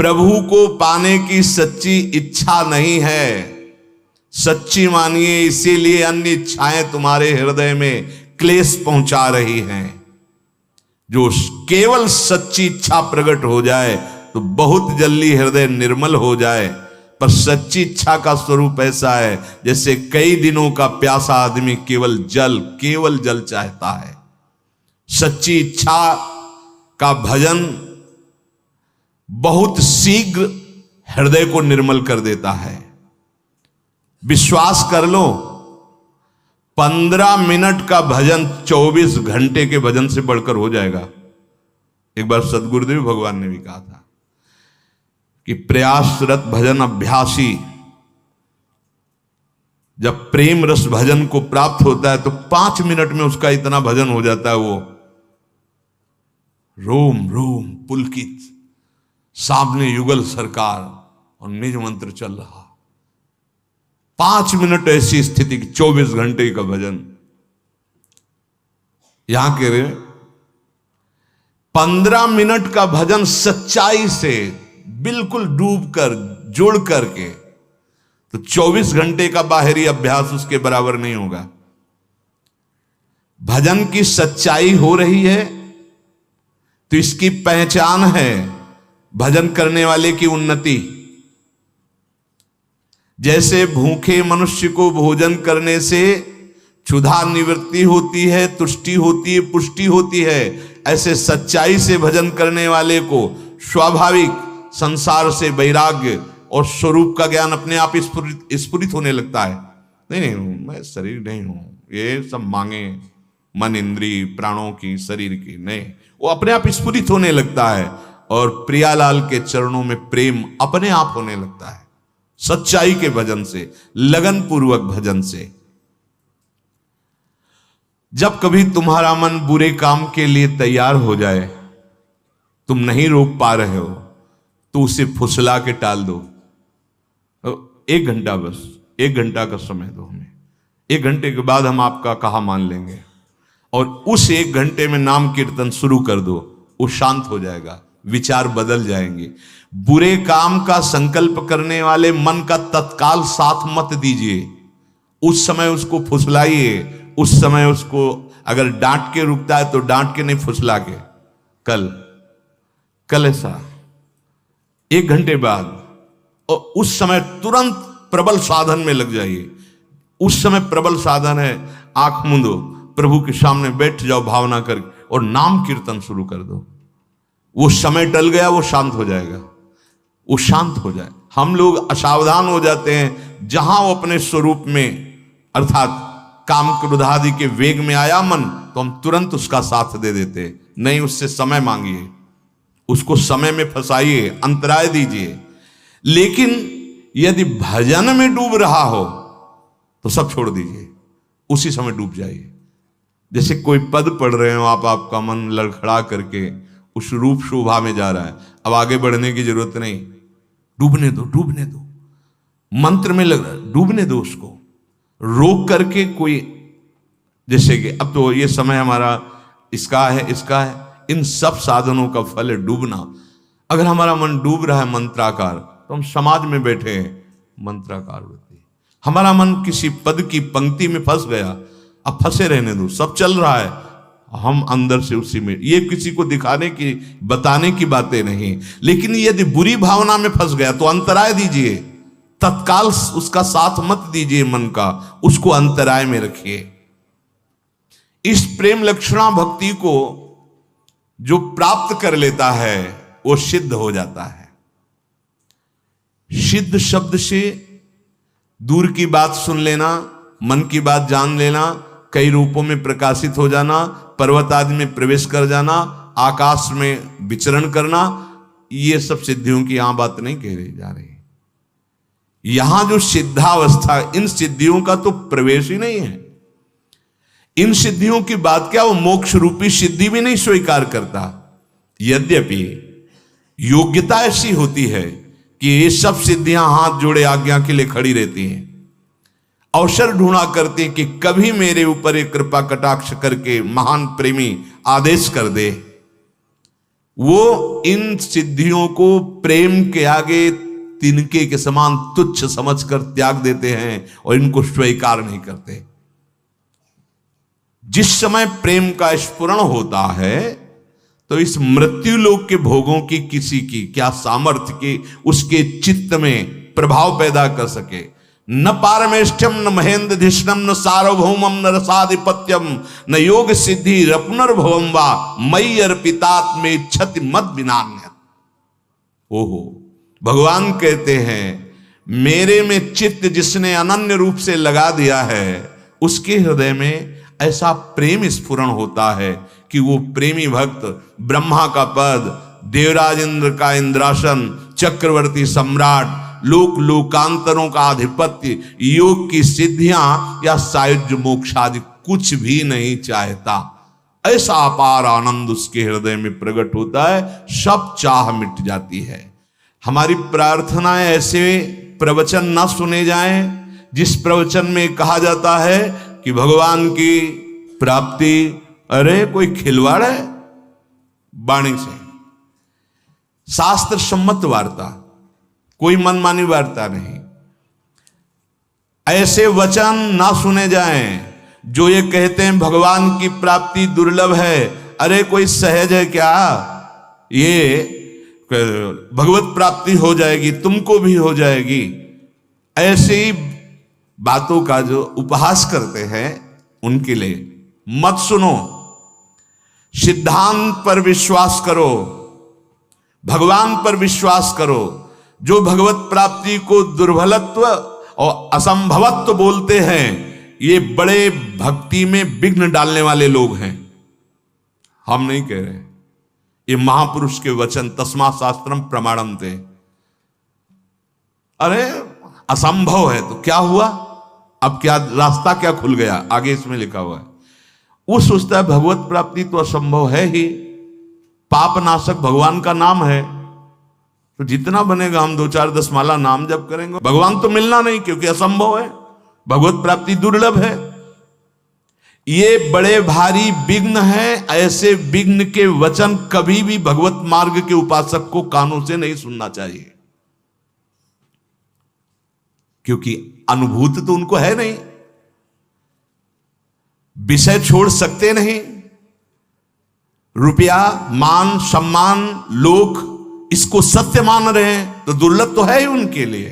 प्रभु को पाने की सच्ची इच्छा नहीं है, सच्ची मानिए, इसीलिए अन्य इच्छाएं तुम्हारे हृदय में क्लेश पहुंचा रही हैं। जो केवल सच्ची इच्छा प्रकट हो जाए तो बहुत जल्दी हृदय निर्मल हो जाए। पर सच्ची इच्छा का स्वरूप ऐसा है जैसे कई दिनों का प्यासा आदमी केवल जल चाहता है। सच्ची इच्छा का भजन बहुत शीघ्र हृदय को निर्मल कर देता है। विश्वास कर लो, 15 मिनट का भजन 24 घंटे के भजन से बढ़कर हो जाएगा। एक बार सदगुरुदेव भगवान ने भी कहा था कि प्रयासरत भजन अभ्यासी जब प्रेम रस भजन को प्राप्त होता है तो 5 मिनट में उसका इतना भजन हो जाता है, वो रोम रोम पुलकित, सामने युगल सरकार और निज मंत्र चल रहा। 5 मिनट ऐसी स्थिति, 24 घंटे का भजन। यहां कह रहे 15 मिनट का भजन सच्चाई से बिल्कुल डूब कर जोड़ करके, तो 24 घंटे का बाहरी अभ्यास उसके बराबर नहीं होगा। भजन की सच्चाई हो रही है तो इसकी पहचान है भजन करने वाले की उन्नति। जैसे भूखे मनुष्य को भोजन करने से क्षुधा निवृत्ति होती है, तुष्टि होती है, पुष्टि होती है, ऐसे सच्चाई से भजन करने वाले को स्वाभाविक संसार से वैराग्य और स्वरूप का ज्ञान अपने आप स्फुरित होने लगता है। नहीं मैं शरीर नहीं हूं, ये सब मांगे मन इंद्रिय प्राणों की, शरीर की नहीं, वो अपने आप स्फुरित होने लगता है और प्रियालाल के चरणों में प्रेम अपने आप होने लगता है। सच्चाई के भजन से, लगन पूर्वक भजन से। जब कभी तुम्हारा मन बुरे काम के लिए तैयार हो जाए, तुम नहीं रोक पा रहे हो, तो उसे फुसला के टाल दो। 1 घंटा, बस 1 घंटा का समय दो हमें। 1 घंटे के बाद हम आपका कहा मान लेंगे, और उस 1 घंटे में नाम कीर्तन शुरू कर दो। वो शांत हो जाएगा, विचार बदल जाएंगे। बुरे काम का संकल्प करने वाले मन का तत्काल साथ मत दीजिए। उस समय उसको फुसलाइए, उस समय उसको अगर डांट के रुकता है तो डांट के नहीं, फुसला के। कल ऐसा 1 घंटे बाद, और उस समय तुरंत प्रबल साधन में लग जाइए। उस समय प्रबल साधन है, आंख मूंदो, प्रभु के सामने बैठ जाओ भावना करके और नाम कीर्तन शुरू कर दो। वो समय टल गया, वो शांत हो जाएगा, वो शांत हो जाए। हम लोग असावधान हो जाते हैं, जहां वो अपने स्वरूप में अर्थात काम क्रोध आदि के वेग में आया मन, तो हम तुरंत उसका साथ दे देते। नहीं, उससे समय मांगिए, उसको समय में फंसाइए, अंतराय दीजिए। लेकिन यदि भजन में डूब रहा हो तो सब छोड़ दीजिए, उसी समय डूब जाइए। जैसे कोई पद पढ़ रहे हो आप, आपका मन लड़खड़ा करके उस रूप शोभा में जा रहा है, अब आगे बढ़ने की जरूरत नहीं, डूबने दो, डूबने दो। मंत्र में लग रहा है, डूबने दो उसको, रोक करके। कोई जैसे कि अब तो ये समय हमारा इसका है, इन सब साधनों का फल है डूबना। अगर हमारा मन डूब रहा है मंत्राकार, तो हम समाज में बैठे हैं, मंत्राकार होती। हमारा मन किसी पद की पंक्ति में फंस गया, अब फंसे रहने दो, सब चल रहा है, हम अंदर से उसी में। ये किसी को दिखाने की, बताने की बातें नहीं। लेकिन यदि बुरी भावना में फंस गया तो अंतराय दीजिए, तत्काल उसका साथ मत दीजिए मन का, उसको अंतराय में रखिए। इस प्रेम लक्षणा भक्ति को जो प्राप्त कर लेता है वो सिद्ध हो जाता है। सिद्ध शब्द से दूर की बात सुन लेना, मन की बात जान लेना, कई रूपों में प्रकाशित हो जाना, पर्वत आदि में प्रवेश कर जाना, आकाश में विचरण करना, ये सब सिद्धियों की यहां बात नहीं कह रही जा रही। यहां जो सिद्धावस्था, इन सिद्धियों का तो प्रवेश ही नहीं है। इन सिद्धियों की बात क्या, वो मोक्ष रूपी सिद्धि भी नहीं स्वीकार करता। यद्यपि योग्यता ऐसी होती है कि ये सब सिद्धियां हाथ जोड़े आज्ञा के लिए खड़ी रहती हैं, अवसर ढूंढा करते कि कभी मेरे ऊपर एक कृपा कटाक्ष करके महान प्रेमी आदेश कर दे। वो इन सिद्धियों को प्रेम के आगे तिनके के समान तुच्छ समझकर त्याग देते हैं और इनको स्वीकार नहीं करते। जिस समय प्रेम का स्फुरण होता है तो इस मृत्यु लोक के भोगों की किसी की क्या सामर्थ्य की उसके चित्त में प्रभाव पैदा कर सके। न पारमेष्ठ्यम न महेंद्र धिष्णम न सार्वभौमम न रसाधिपत्यम न योग सिद्धि रपुनर्भवम वा मयि अर्पितात्मे क्षति मत विनान्य। ओहो, भगवान कहते हैं मेरे में चित्त जिसने अनन्य रूप से लगा दिया है उसके हृदय में ऐसा प्रेम स्फुरण होता है कि वो प्रेमी भक्त ब्रह्मा का पद, देवराज इंद्र का इंद्रासन, चक्रवर्ती सम्राट, लोक लोकांतरों का आधिपत्य, योग की सिद्धियां या सायुज्य मोक्ष आदि कुछ भी नहीं चाहता। ऐसा अपार आनंद उसके हृदय में प्रकट होता है, सब चाह मिट जाती है। हमारी प्रार्थनाएं ऐसे प्रवचन ना सुने जाएं जिस प्रवचन में कहा जाता है कि भगवान की प्राप्ति, अरे कोई खिलवाड़ है वाणी से। शास्त्र सम्मत वार्ता, कोई मनमानी वार्ता नहीं। ऐसे वचन ना सुने जाएं जो ये कहते हैं भगवान की प्राप्ति दुर्लभ है, अरे कोई सहज है क्या, ये भगवत प्राप्ति हो जाएगी, तुमको भी हो जाएगी। ऐसी बातों का जो उपहास करते हैं उनके लिए मत सुनो। सिद्धांत पर विश्वास करो, भगवान पर विश्वास करो। जो भगवत प्राप्ति को दुर्बलत्व और असंभवत्व बोलते हैं ये बड़े भक्ति में विघ्न डालने वाले लोग हैं, हम नहीं कह रहे। ये महापुरुष के वचन, तस्मा शास्त्रम प्रमाणम थे। अरे असंभव है तो क्या हुआ, अब क्या रास्ता क्या खुल गया, आगे इसमें लिखा हुआ है। वो सोचता है भगवत प्राप्ति तो असंभव है ही, पाप नाशक भगवान का नाम है, तो जितना बनेगा हम 2-4-10 माला नाम जप करेंगे, भगवान तो मिलना नहीं क्योंकि असंभव है, भगवत प्राप्ति दुर्लभ है। ये बड़े भारी विघ्न है। ऐसे विघ्न के वचन कभी भी भगवत मार्ग के उपासक को कानों से नहीं सुनना चाहिए, क्योंकि अनुभूति तो उनको है नहीं, विषय छोड़ सकते नहीं। रुपया, मान, सम्मान, लोक इसको सत्य मान रहे हैं तो दुर्लभ तो है ही उनके लिए।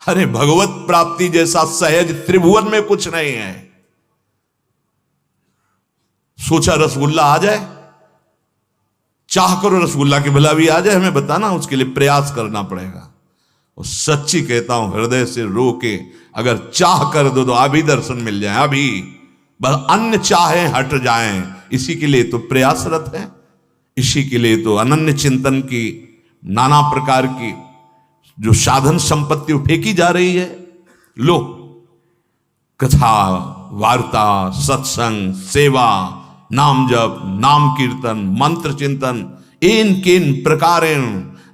अरे भगवत प्राप्ति जैसा सहज त्रिभुवन में कुछ नहीं है। सोचा रसगुल्ला आ जाए, चाह करो रसगुल्ला के भला भी आ जाए, हमें बताना, उसके लिए प्रयास करना पड़ेगा। और सच्ची कहता हूं हृदय से रो के अगर चाह कर दो तो अभी दर्शन मिल जाए, अभी बस अन्य चाहे हट जाएं। इसी के लिए तो प्रयासरत है, इसी के लिए तो अनन्य चिंतन की नाना प्रकार की जो साधन संपत्ति फेंकी जा रही है। लो, कथा, वार्ता, सत्संग, सेवा, नाम जप, नाम कीर्तन, मंत्र चिंतन, इन प्रकारेण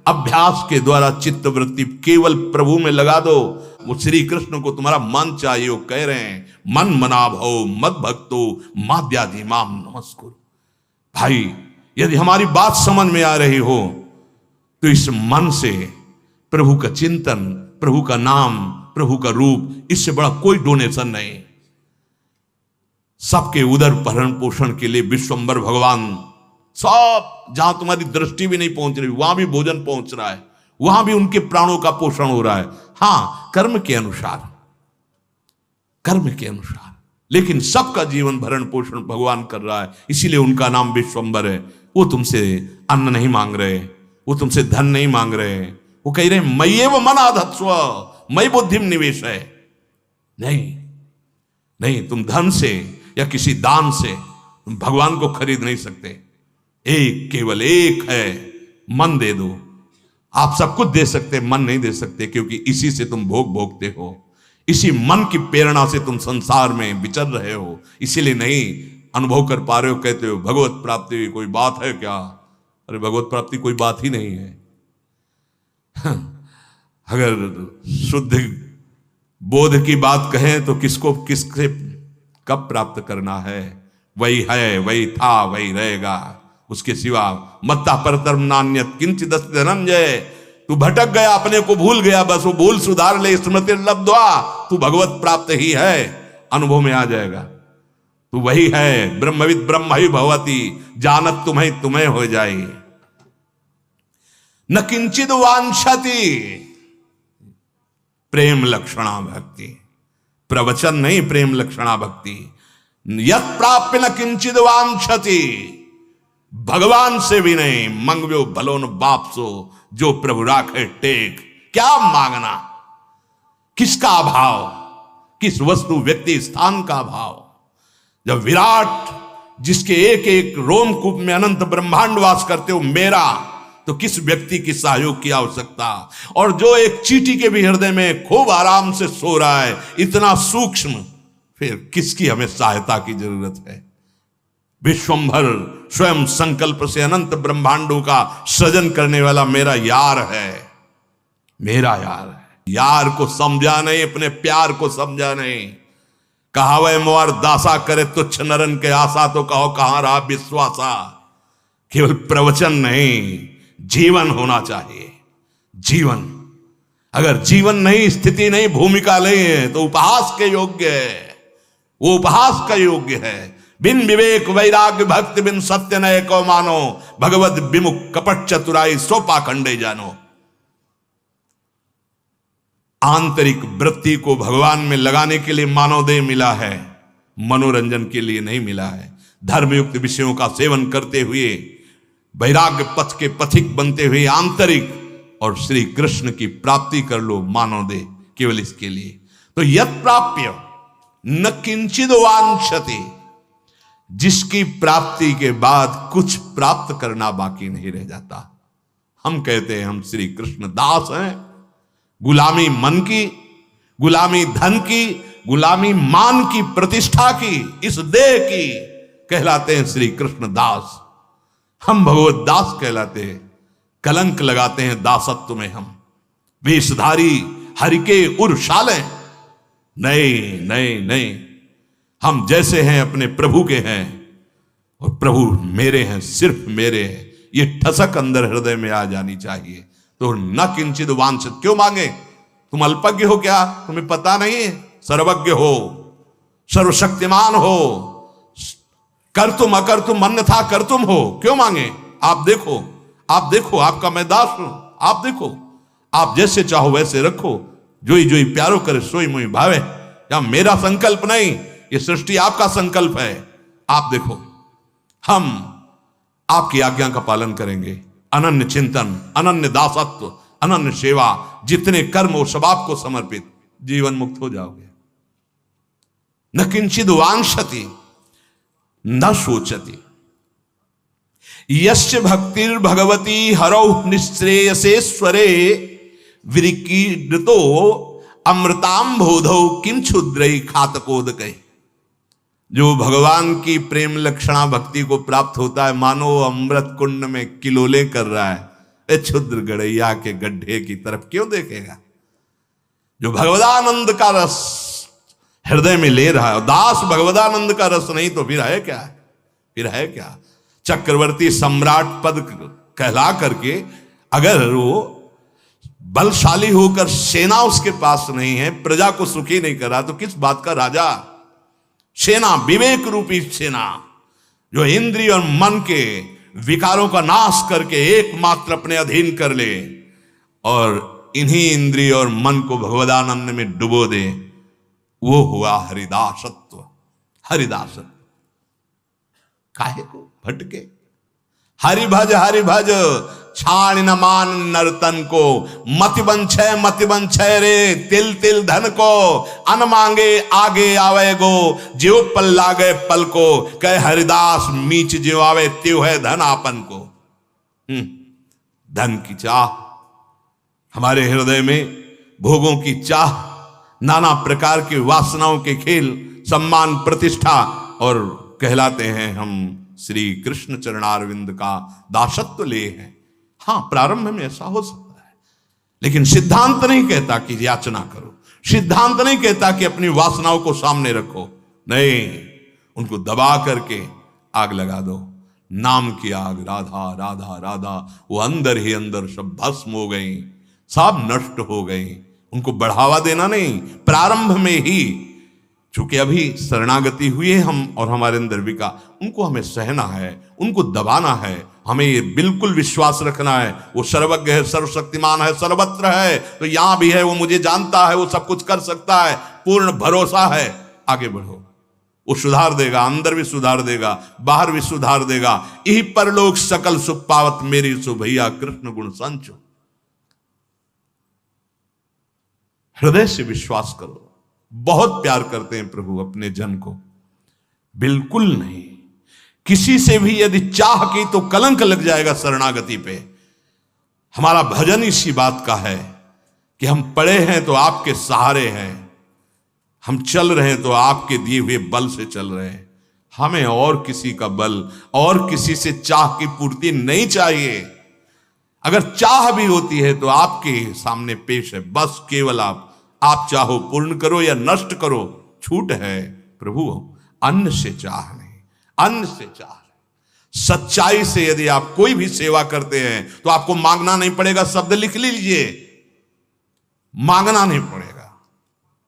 अभ्यास के द्वारा चित्त वृत्ति केवल प्रभु में लगा दो। वो श्री कृष्ण को तुम्हारा मन चाहिए, वो कह रहे हैं मन मना भव मद भक्तो माद्याधि माम नमस्कुरु। भाई यदि हमारी बात समझ में आ रही हो तो इस मन से प्रभु का चिंतन, प्रभु का नाम, प्रभु का रूप, इससे बड़ा कोई डोनेशन नहीं। सबके उदर भरण पोषण के लिए विश्वंभर भगवान, सब जहां तुम्हारी दृष्टि भी नहीं पहुंच रही वहां भी भोजन पहुंच रहा है, वहां भी उनके प्राणों का पोषण हो रहा है। हां, कर्म के अनुसार, कर्म के अनुसार, लेकिन सबका जीवन भरण पोषण भगवान कर रहा है, इसीलिए उनका नाम विश्वंभर है। वो तुमसे अन्न नहीं मांग रहे, वो तुमसे धन नहीं मांग रहे, वो कह रहे मय्येव मनाधत्स्व मयि बुद्धिम निवेश है। नहीं नहीं, तुम धन से या किसी दान से तुम भगवान को खरीद नहीं सकते। एक, केवल एक है, मन दे दो। आप सब कुछ दे सकते, मन नहीं दे सकते, क्योंकि इसी से तुम भोग भोगते हो, इसी मन की प्रेरणा से तुम संसार में विचर रहे हो, इसीलिए नहीं अनुभव कर पा रहे हो। कहते हो भगवत प्राप्ति कोई बात है क्या? अरे भगवत प्राप्ति कोई बात ही नहीं है। अगर शुद्ध बोध की बात कहें तो किसको किससे कब प्राप्त करना है, वही है, वही था, वही रहेगा, उसके सिवा मत्ता परतरम नान्यत किंचित धनंजय। तू भटक गया, अपने को भूल गया, बस वो भूल सुधार ले, स्मृति लब्ध्वा, तू भगवत प्राप्त ही है, अनुभव में आ जाएगा। तू वही है, ब्रह्मविद ब्रह्म ही भवती, जानत तुम्हें तुम्हें हो जाए। न किंचित वांछति, प्रेम लक्षणा भक्ति, प्रवचन नहीं, प्रेम लक्षणा भक्ति। यत् प्राप्य न किंचित वांछति, भगवान से भी नहीं, मंगव्यो भलो न बाप सो, जो प्रभु राखे टेक। क्या मांगना, किसका अभाव, किस वस्तु व्यक्ति स्थान का अभाव। जब विराट जिसके एक एक रोमकूप में अनंत ब्रह्मांड वास करते हो मेरा, तो किस व्यक्ति की सहयोग की आवश्यकता। और जो एक चींटी के भी हृदय में खूब आराम से सो रहा है, इतना सूक्ष्म, फिर किसकी हमें सहायता की जरूरत है। विश्वंभर स्वयं संकल्प से अनंत ब्रह्मांडों का सृजन करने वाला मेरा यार है, मेरा यार है। यार को समझा नहीं, अपने प्यार को समझा नहीं। कहावे मोर दासा करे तुच्छ नरन के आशा, तो कहो कहां रहा विश्वासा। केवल प्रवचन नहीं, जीवन होना चाहिए। जीवन, अगर जीवन नहीं, स्थिति नहीं, भूमिका नहीं है, तो उपहास के योग्य है, वो उपहास का योग्य है। बिन विवेक वैराग्य भक्ति बिन सत्य नय को मानो, भगवत विमुख कपट चतुराई सो पाखंडे जानो। आंतरिक वृत्ति को भगवान में लगाने के लिए मानव देह मिला है, मनोरंजन के लिए नहीं मिला है। धर्मयुक्त विषयों का सेवन करते हुए वैराग्य पथ के पथिक बनते हुए आंतरिक और श्री कृष्ण की प्राप्ति कर लो मानव देह, केवल इसके लिए। तो यत् प्राप्य न किंचित वांछति, जिसकी प्राप्ति के बाद कुछ प्राप्त करना बाकी नहीं रह जाता। हम कहते हैं हम श्री कृष्ण दास हैं। गुलामी मन की, गुलामी धन की, गुलामी मान की, प्रतिष्ठा की, इस देह की, कहलाते हैं श्री कृष्ण दास। हम भगवत दास कहलाते हैं। कलंक लगाते हैं दासत्व में हम, वेशधारी हरि के उर्शाले। नहीं नहीं नहीं, हम जैसे हैं अपने प्रभु के हैं, और प्रभु मेरे हैं, सिर्फ मेरे हैं। ये ठसक अंदर हृदय में आ जानी चाहिए। तो न किंचित वांछित, क्यों मांगे? तुम अल्पज्ञ हो क्या? तुम्हें पता नहीं है? सर्वज्ञ हो, सर्वशक्तिमान हो, कर तुम अकर तुम अन्यथा कर तुम हो, क्यों मांगे? आप देखो, आप देखो, आपका मैं दास हूं, आप देखो, आप जैसे चाहो वैसे रखो। जोई जोई प्यारो करे सोई मुई भावे। या मेरा संकल्प नहीं, ये सृष्टि आपका संकल्प है। आप देखो, हम आपकी आज्ञा का पालन करेंगे। अनन्य चिंतन, अनन्य दासत्व, अनन्य सेवा, जितने कर्म हो सब आपको समर्पित, जीवन मुक्त हो जाओगे। न किंचित वांछति न सोचति, यस्य भक्तिर् भगवती हरौ निश्रेयसेश्वरे, विरिकीर्तो अमृताम बोधौ किम क्षुद्रै खातकोदकै। जो भगवान की प्रेम लक्षणा भक्ति को प्राप्त होता है, मानो अमृत कुंड में किलोले कर रहा है। क्षुद्र गड़ैया के गड्ढे की तरफ क्यों देखेगा? जो भगवदानंद का रस हृदय में ले रहा है, दास भगवदानंद का रस नहीं तो फिर है क्या? फिर है क्या? चक्रवर्ती सम्राट पद कहला करके अगर वो बलशाली होकर सेना उसके पास नहीं है, प्रजा को सुखी नहीं करा, तो किस बात का राजा? सेना, विवेक रूपी सेना, जो इंद्रिय और मन के विकारों का नाश करके एकमात्र अपने अधीन कर ले और इन्हीं इंद्रिय और मन को भगवदानंद में डुबो दे, वो हुआ हरिदासत्व। हरिदासत्व काहे को भटके? हरि भज छाण न मान नर्तन को, मति बंछय रे तिल तिल धन को, अन मांगे आगे आवे गो, ज्यो पल लागे पल को, कह हरिदास मीच ज्यो आवे त्यो है धन आपन को। धन की चाह, हमारे हृदय में भोगों की चाह, नाना प्रकार की वासनाओं के खेल, सम्मान प्रतिष्ठा, और कहलाते हैं हम श्री कृष्ण चरणारविंद का दासत्व ले हैं। हाँ, प्रारंभ में ऐसा हो सकता है, लेकिन सिद्धांत नहीं कहता कि याचना करो। सिद्धांत नहीं कहता कि अपनी वासनाओं को सामने रखो। नहीं, उनको दबा करके आग लगा दो। नाम की आग, राधा राधा राधा, वो अंदर ही अंदर सब भस्म हो गई, सब नष्ट हो गई। उनको बढ़ावा देना नहीं, प्रारंभ में ही, चूंकि अभी शरणागति हुई है हम और हमारे अंदर विका, उनको हमें सहना है, उनको दबाना है। हमें ये बिल्कुल विश्वास रखना है, वो सर्वज्ञ है, सर्वशक्तिमान है, सर्वत्र है, तो यहां भी है, वो मुझे जानता है, वो सब कुछ कर सकता है, पूर्ण भरोसा है। आगे बढ़ो, वो सुधार देगा, अंदर भी सुधार देगा, बाहर भी सुधार देगा। यही परलोक सकल सुख पावत मेरी सो भैया कृष्ण गुण संचो। हृदय से विश्वास करो। बहुत प्यार करते हैं प्रभु अपने जन को, बिल्कुल नहीं। किसी से भी यदि चाह की तो कलंक लग जाएगा शरणागति पे। हमारा भजन इसी बात का है कि हम पड़े हैं तो आपके सहारे हैं, हम चल रहे हैं तो आपके दिए हुए बल से चल रहे हैं। हमें और किसी का बल और किसी से चाह की पूर्ति नहीं चाहिए। अगर चाह भी होती है तो आपके सामने पेश है, बस केवल आप चाहो पूर्ण करो या नष्ट करो, छूट है प्रभु। अन्न से चाह नहीं, अन्न से चाह नहीं। सच्चाई से यदि आप कोई भी सेवा करते हैं तो आपको मांगना नहीं पड़ेगा। शब्द लिख लीजिए, मांगना नहीं पड़ेगा।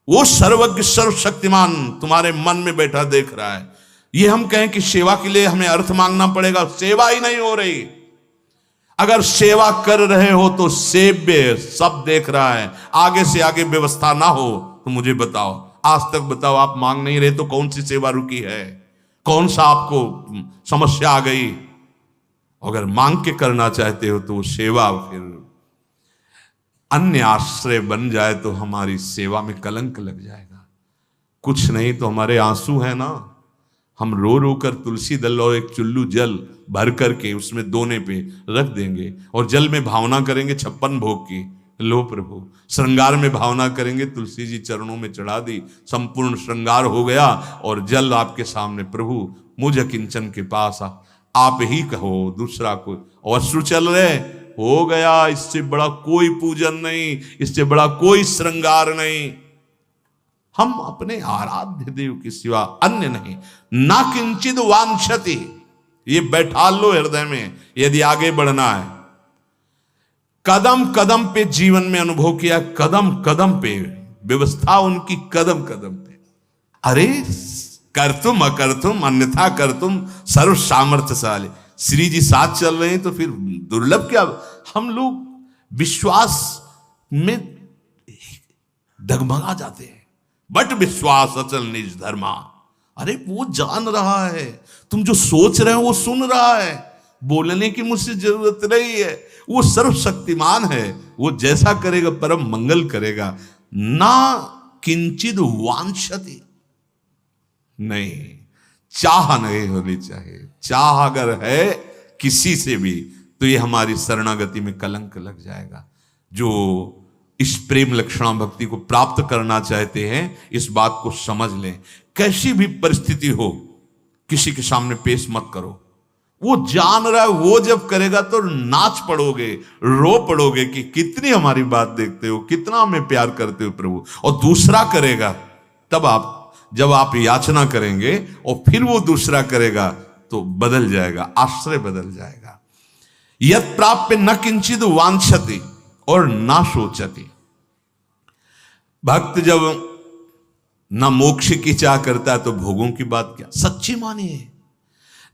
वो सर्वज्ञ सर्वशक्तिमान तुम्हारे मन में बैठा देख रहा है। ये हम कहें कि सेवा के लिए हमें अर्थ मांगना पड़ेगा, सेवा ही नहीं हो रही। अगर सेवा कर रहे हो तो सेव्य सब देख रहा है, आगे से आगे व्यवस्था ना हो तो मुझे बताओ, आज तक बताओ, आप मांग नहीं रहे तो कौन सी सेवा रुकी है, कौन सा आपको समस्या आ गई? अगर मांग के करना चाहते हो तो सेवा फिर अन्य आश्रय बन जाए तो हमारी सेवा में कलंक लग जाएगा। कुछ नहीं तो हमारे आंसू है ना, हम रो रो कर तुलसी दल और एक चुल्लू जल भर करके उसमें दोने पे रख देंगे और जल में भावना करेंगे 56 भोग की। लो प्रभु, श्रृंगार में भावना करेंगे, तुलसी जी चरणों में चढ़ा दी, संपूर्ण श्रृंगार हो गया और जल आपके सामने। प्रभु मुझ किंचन के पास आप ही कहो, दूसरा कोई। और अश्रु चल रहे, हो गया, इससे बड़ा कोई पूजन नहीं, इससे बड़ा कोई श्रृंगार नहीं। हम अपने आराध्य देव के सिवा अन्य नहीं। ना किंचित वांछति, ये बैठा लो हृदय में यदि आगे बढ़ना है। कदम कदम पे जीवन में अनुभव किया, कदम कदम पे व्यवस्था उनकी, कदम कदम पे। अरे कर तुम अकर तुम अन्यथा कर तुम सर्व सामर्थ्यशाली। श्री जी साथ चल रहे हैं तो फिर दुर्लभ क्या? हम लोग विश्वास में डगमगा जाते हैं। बट विश्वास अचल निज धर्मा। अरे वो जान रहा है, तुम जो सोच रहे हो वो सुन रहा है, बोलने की मुझसे जरूरत नहीं है। वो सर्वशक्तिमान है, वो जैसा करेगा परम मंगल करेगा। ना किंचित वांछति, नहीं, चाह नहीं होनी चाहिए। चाह अगर है किसी से भी तो ये हमारी शरणागति में कलंक लग जाएगा। जो इस प्रेम लक्षणा भक्ति को प्राप्त करना चाहते हैं, इस बात को समझ लें। कैसी भी परिस्थिति हो, किसी के सामने पेश मत करो। वो जान रहा है, वो जब करेगा तो नाच पड़ोगे, रो पड़ोगे कि कितनी हमारी बात देखते हो, कितना हमें प्यार करते हो प्रभु। और दूसरा करेगा, तब आप जब आप याचना करेंगे और फिर वो दूसरा करेगा तो बदल जाएगा, आश्रय बदल जाएगा। यत् प्राप्य न किंचित वांछति और ना सोचती। भक्त जब न मोक्ष की चाह करता है तो भोगों की बात क्या। सच्ची मानिए,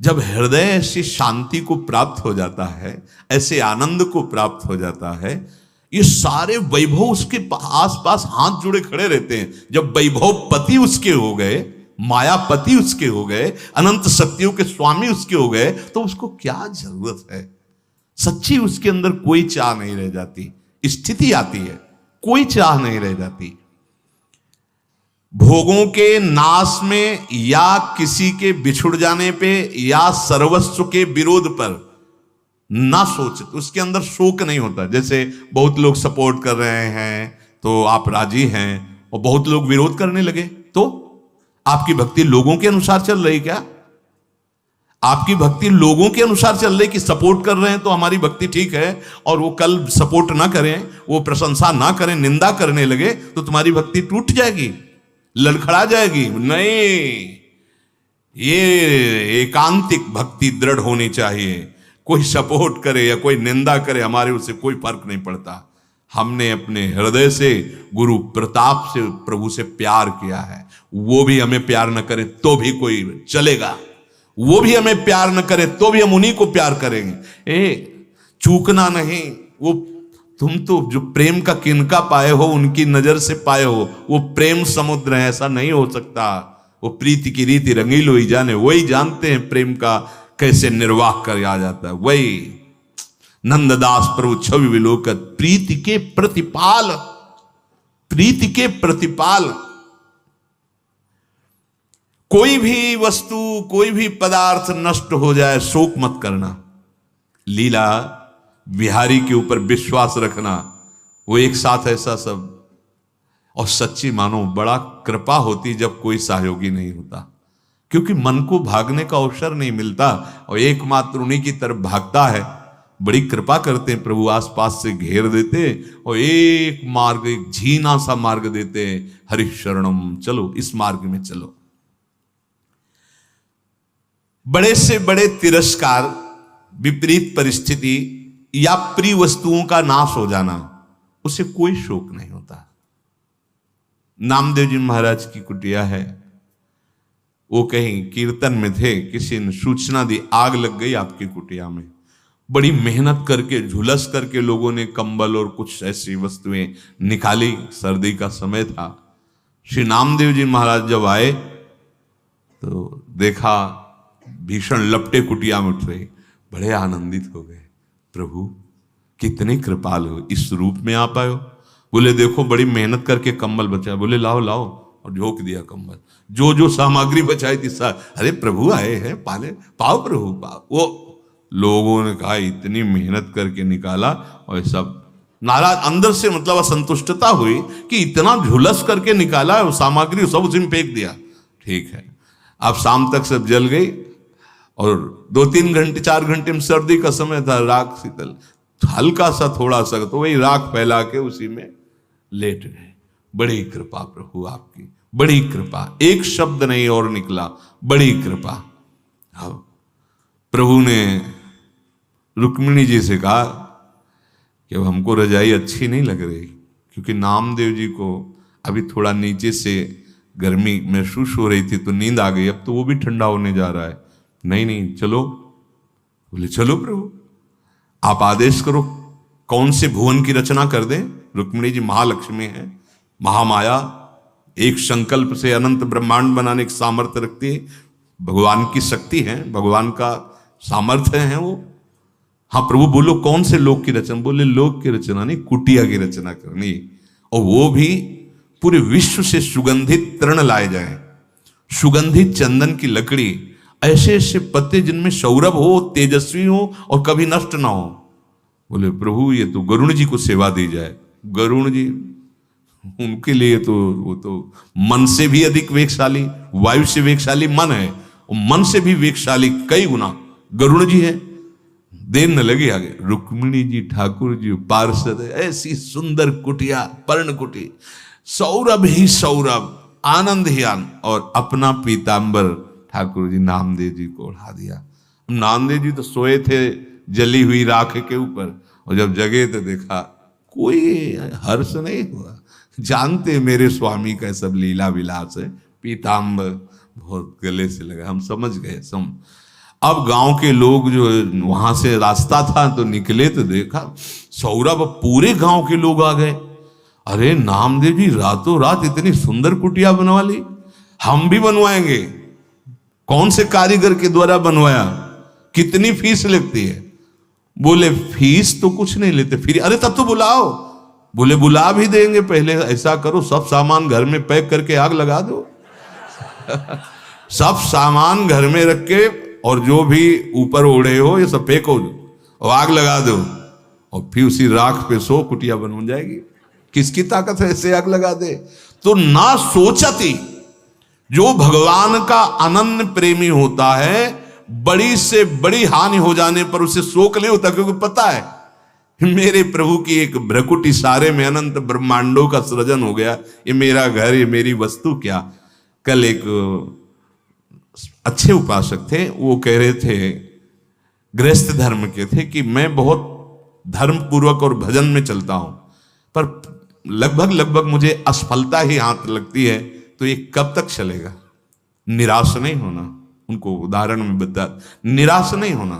जब हृदय ऐसी शांति को प्राप्त हो जाता है, ऐसे आनंद को प्राप्त हो जाता है, ये सारे वैभव उसके आसपास हाथ जुड़े खड़े रहते हैं। जब वैभव पति उसके हो गए, मायापति उसके हो गए, अनंत शक्तियों के स्वामी उसके हो गए, तो उसको क्या जरूरत है। सच्ची उसके अंदर कोई चाह नहीं रह जाती। स्थिति आती है, कोई चाह नहीं रह जाती। भोगों के नाश में या किसी के बिछुड़ जाने पे या सर्वस्व के विरोध पर ना सोच, उसके अंदर शोक नहीं होता। जैसे बहुत लोग सपोर्ट कर रहे हैं तो आप राजी हैं, और बहुत लोग विरोध करने लगे तो आपकी भक्ति लोगों के अनुसार चल रही क्या? आपकी भक्ति लोगों के अनुसार चल रही कि सपोर्ट कर रहे हैं तो हमारी भक्ति ठीक है, और वो कल सपोर्ट ना करें, वो प्रशंसा ना करें, निंदा करने लगे तो तुम्हारी भक्ति टूट जाएगी, लड़खड़ा जाएगी। नहीं, ये एकांतिक भक्ति दृढ़ होनी चाहिए। कोई सपोर्ट करे या कोई निंदा करे, हमारे उससे कोई फर्क नहीं पड़ता। हमने अपने हृदय से गुरु प्रताप से प्रभु से प्यार किया है। वो भी हमें प्यार न करे तो भी कोई चलेगा, वो भी हमें प्यार न करे तो भी हम उन्हीं को प्यार करेंगे। चूकना नहीं। वो तुम तो जो प्रेम का किनका पाए हो, उनकी नजर से पाए हो, वो प्रेम समुद्र है, ऐसा नहीं हो सकता। वो प्रीति की रीति रंगीलो ही जाने, वही जानते हैं प्रेम का कैसे निर्वाह किया जाता है। वही नंददास प्रभु छवि विलोकत, प्रीति के प्रतिपाल, प्रीति के प्रतिपाल। कोई भी वस्तु, कोई भी पदार्थ नष्ट हो जाए, शोक मत करना। लीला बिहारी के ऊपर विश्वास रखना, वो एक साथ ऐसा सब। और सच्ची मानो बड़ा कृपा होती जब कोई सहयोगी नहीं होता, क्योंकि मन को भागने का अवसर नहीं मिलता और एकमात्र उन्हीं की तरफ भागता है। बड़ी कृपा करते हैं प्रभु, आसपास से घेर देते और एक मार्ग, एक झीना सा मार्ग देते हैं। हरि शरणम, चलो इस मार्ग में चलो। बड़े से बड़े तिरस्कार, विपरीत परिस्थिति या प्रिय वस्तुओं का नाश हो जाना, उसे कोई शोक नहीं होता। नामदेव जी महाराज की कुटिया है, वो कहीं कीर्तन में थे, किसी ने सूचना दी आग लग गई आपकी कुटिया में। बड़ी मेहनत करके, झुलस करके लोगों ने कंबल और कुछ ऐसी वस्तुएं निकाली। सर्दी का समय था। श्री नामदेव जी महाराज जब आए तो देखा भीषण लपटे कुटिया में उठ रहे। बड़े आनंदित हो गए, प्रभु कितने कृपाल हो, इस रूप में आप आए हो। बोले देखो बड़ी मेहनत करके कंबल बचाया। बोले लाओ लाओ, और झोंक दिया कंबल। जो जो सामग्री बचाई थी अरे प्रभु आए हैं, पाले पाओ प्रभु पाओ। वो लोगों ने कहा इतनी मेहनत करके निकाला, और सब नाराज अंदर से, मतलब असंतुष्टता हुई कि इतना झुलस करके निकाला, वो सामग्री सब उसी में फेंक दिया। ठीक है, अब शाम तक सब जल गई और 2-3 घंटे 4 घंटे में सर्दी का समय था, राख शीतल, हल्का सा थोड़ा सा तो वही राख फैला के उसी में लेट गए। बड़ी कृपा प्रभु आपकी, बड़ी कृपा, एक शब्द नहीं और निकला, बड़ी कृपा। अब प्रभु ने रुक्मिणी जी से कहा कि अब हमको रजाई अच्छी नहीं लग रही, क्योंकि नामदेव जी को अभी थोड़ा नीचे से गर्मी महसूस हो रही थी तो नींद आ गई। अब तो वो भी ठंडा होने जा रहा है। नहीं नहीं चलो। बोले चलो प्रभु, आप आदेश करो, कौन से भुवन की रचना कर दें। रुक्मिणी जी महालक्ष्मी है, महामाया, एक संकल्प से अनंत ब्रह्मांड बनाने की सामर्थ्य रखती है। भगवान की शक्ति है, भगवान का सामर्थ्य है वो। हाँ प्रभु बोलो कौन से लोक की रचना। बोले लोक की रचना नहीं, कुटिया की रचना करनी, और वो भी पूरे विश्व से सुगंधित तृण लाए जाए, सुगंधित चंदन की लकड़ी, ऐसे ऐसे पत्ते जिनमें सौरभ हो, तेजस्वी हो और कभी नष्ट ना हो। बोले प्रभु ये तो गरुण जी को सेवा दी जाए। गरुण जी, उनके लिए तो वो तो मन से भी अधिक वेगशाली, वायु से वेगशाली मन है, और मन से भी वेगशाली कई गुना गरुण जी है। देर न लगे आगे। रुक्मिणी जी ठाकुर जी पार्षद, ऐसी सुंदर कुटिया, पर्ण कुटी, सौरभ ही सौरभ, आनंद ही आनंद, और अपना पीतांबर ठाकुर जी नामदेव जी को उड़ा दिया। नामदेव जी तो सोए थे जली हुई राख के ऊपर, और जब जगे तो देखा कोई हर्ष नहीं हुआ। जानते मेरे स्वामी का सब लीला विलास है, पीतांबर बहुत गले से लगा, हम समझ गए। अब गांव के लोग जो वहां से रास्ता था तो निकले तो देखा सौरभ, पूरे गांव के लोग आ गए। अरे नामदेव जी रातों रात इतनी सुंदर कुटिया बनवा ली, हम भी बनवाएंगे। कौन से कारीगर के द्वारा बनवाया, कितनी फीस लगती है। बोले फीस तो कुछ नहीं लेते, फिर अरे तब तो बुलाओ। बोले बुला भी देंगे, पहले ऐसा करो सब सामान घर में पैक करके आग लगा दो। सब सामान घर में रख के और जो भी ऊपर ओढ़े हो ये सब फेंको और आग लगा दो, और फिर उसी राख पे सो कुटिया बन जाएगी। किसकी ताकत है ऐसे आग लगा दे। तो ना सोचती, जो भगवान का अनन्य प्रेमी होता है, बड़ी से बड़ी हानि हो जाने पर उसे शोक नहीं होता, क्योंकि पता है मेरे प्रभु की एक भ्रकुटी सारे में अनंत ब्रह्मांडों का सृजन हो गया, ये मेरा घर, ये मेरी वस्तु क्या। कल एक अच्छे उपासक थे, वो कह रहे थे, गृहस्थ धर्म के थे, कि मैं बहुत धर्म पूर्वक और भजन में चलता हूं, पर लगभग मुझे असफलता ही हाथ लगती है, तो ये कब तक चलेगा। निराश नहीं होना, उनको उदाहरण में बता, निराश नहीं होना।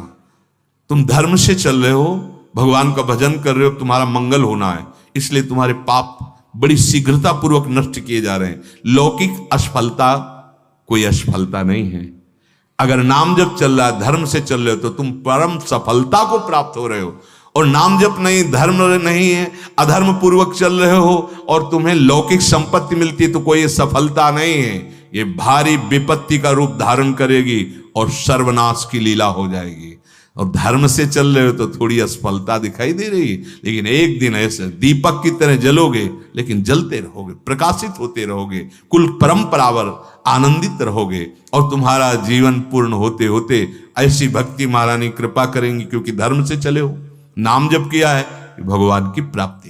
तुम धर्म से चल रहे हो, भगवान का भजन कर रहे हो, तुम्हारा मंगल होना है, इसलिए तुम्हारे पाप बड़ी शीघ्रता पूर्वक नष्ट किए जा रहे हैं। लौकिक असफलता कोई असफलता नहीं है। अगर नाम जप चल रहा है, धर्म से चल रहे हो, तो तुम परम सफलता को प्राप्त हो रहे हो। और नाम जप नहीं, धर्म नहीं है, अधर्म पूर्वक चल रहे हो और तुम्हें लौकिक संपत्ति मिलती है, तो कोई सफलता नहीं है। ये भारी विपत्ति का रूप धारण करेगी और सर्वनाश की लीला हो जाएगी। और धर्म से चल रहे हो तो थोड़ी असफलता दिखाई दे रही है, लेकिन एक दिन ऐसे दीपक की तरह जलोगे, लेकिन जलते रहोगे, प्रकाशित होते रहोगे, कुल परंपरावर आनंदित रहोगे, और तुम्हारा जीवन पूर्ण होते होते ऐसी भक्ति महारानी कृपा करेंगी, क्योंकि धर्म से चले हो, नाम जप किया है, भगवान की प्राप्ति